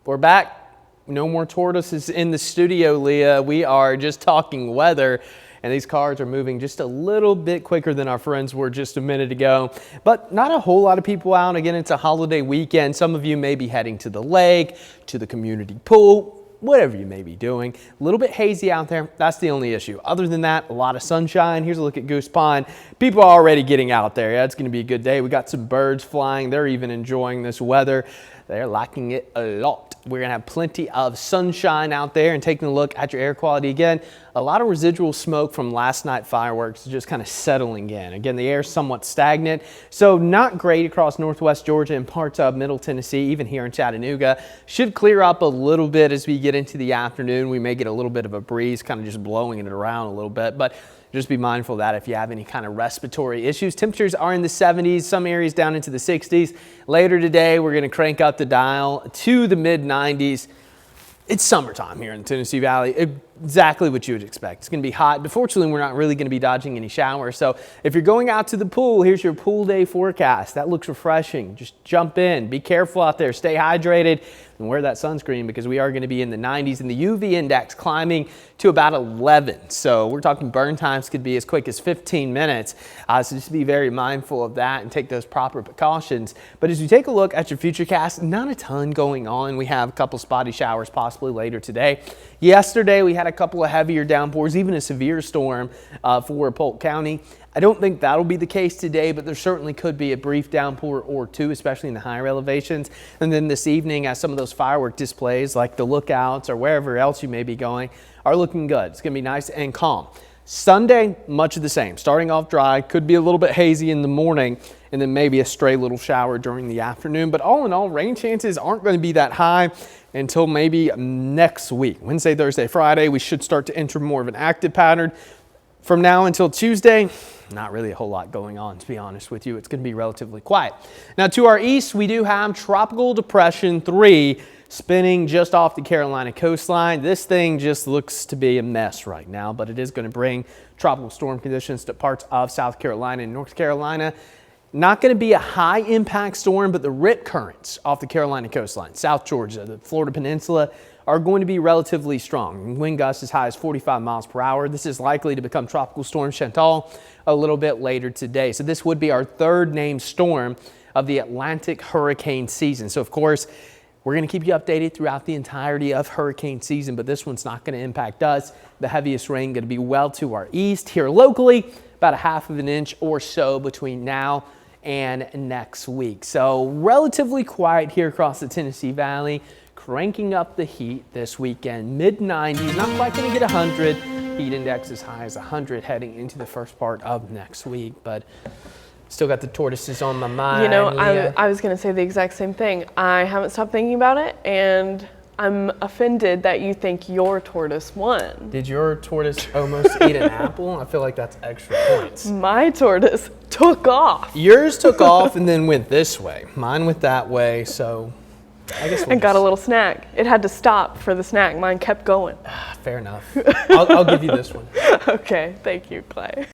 We're back. No more tortoises in the studio, Leah. We are just talking weather, and these cars are moving just a little bit quicker than our friends were just a minute ago. But not a whole lot of people out. Again, it's a holiday weekend. Some of you may be heading to the lake, to the community pool, whatever you may be doing. A little bit hazy out there. That's the only issue. Other than that, a lot of sunshine. Here's a look at Goose Pond. People are already getting out there. Yeah, it's going to be a good day. We got some birds flying. They're even enjoying this weather. They're liking it a lot. We're going to have plenty of sunshine out there, and taking a look at your air quality again, a lot of residual smoke from last night fireworks just kind of settling in. Again, the air is somewhat stagnant, so not great across northwest Georgia and parts of middle Tennessee, even here in Chattanooga. Should clear up a little bit as we get into the afternoon. We may get a little bit of a breeze kind of just blowing it around a little bit, but just be mindful of that if you have any kind of respiratory issues. Temperatures are in the 70s, some areas down into the 60s. Later today, we're going to crank up the dial to the mid 90s. It's summertime here in the Tennessee Valley. Exactly what you would expect. It's going to be hot, but fortunately, we're not really going to be dodging any showers. So if you're going out to the pool, here's your pool day forecast. That looks refreshing. Just jump in. Be careful out there. Stay hydrated and wear that sunscreen, because we are going to be in the 90s and the UV index climbing to about 11. So we're talking burn times could be as quick as 15 minutes. So just be very mindful of that and take those proper precautions. But as you take a look at your futurecast, not a ton going on. We have a couple spotty showers possibly later today. Yesterday, we had a couple of heavier downpours, even a severe storm for Polk County. I don't think that'll be the case today, but there certainly could be a brief downpour or two, especially in the higher elevations. And then this evening, as some of those firework displays like the lookouts or wherever else you may be going are looking good. It's going to be nice and calm. Sunday, much of the same. Starting off dry, could be a little bit hazy in the morning, and then maybe a stray little shower during the afternoon. But all in all, rain chances aren't going to be that high until maybe next week. Wednesday, Thursday, Friday, we should start to enter more of an active pattern. From now until Tuesday, not really a whole lot going on, to be honest with you. It's going to be relatively quiet. Now to our east, we do have Tropical Depression 3 spinning just off the Carolina coastline. This thing just looks to be a mess right now, but it is going to bring tropical storm conditions to parts of South Carolina and North Carolina. Not going to be a high impact storm, but the rip currents off the Carolina coastline, South Georgia, the Florida Peninsula, are going to be relatively strong. Wind gusts as high as 45 miles per hour. This is likely to become Tropical Storm Chantal a little bit later today. So this would be our third named storm of the Atlantic hurricane season. So of course, we're going to keep you updated throughout the entirety of hurricane season, but this one's not going to impact us. The heaviest rain going to be well to our east here locally, about a half of an inch or so between now and next week. So relatively quiet here across the Tennessee Valley. Cranking up the heat this weekend, mid 90s, not quite going to get 100. Heat index as high as 100 heading into the first part of next week, but still got the tortoises on my mind. You know, I was going to say the exact same thing. I haven't stopped thinking about it, and I'm offended that you think your tortoise won. Did your tortoise almost eat an apple? I feel like that's extra points. My tortoise took off. Yours took off and then went this way. Mine went that way, so I guess and got a little snack. It had to stop for the snack. Mine kept going. Fair enough. I'll give you this one. Okay, thank you, Clay.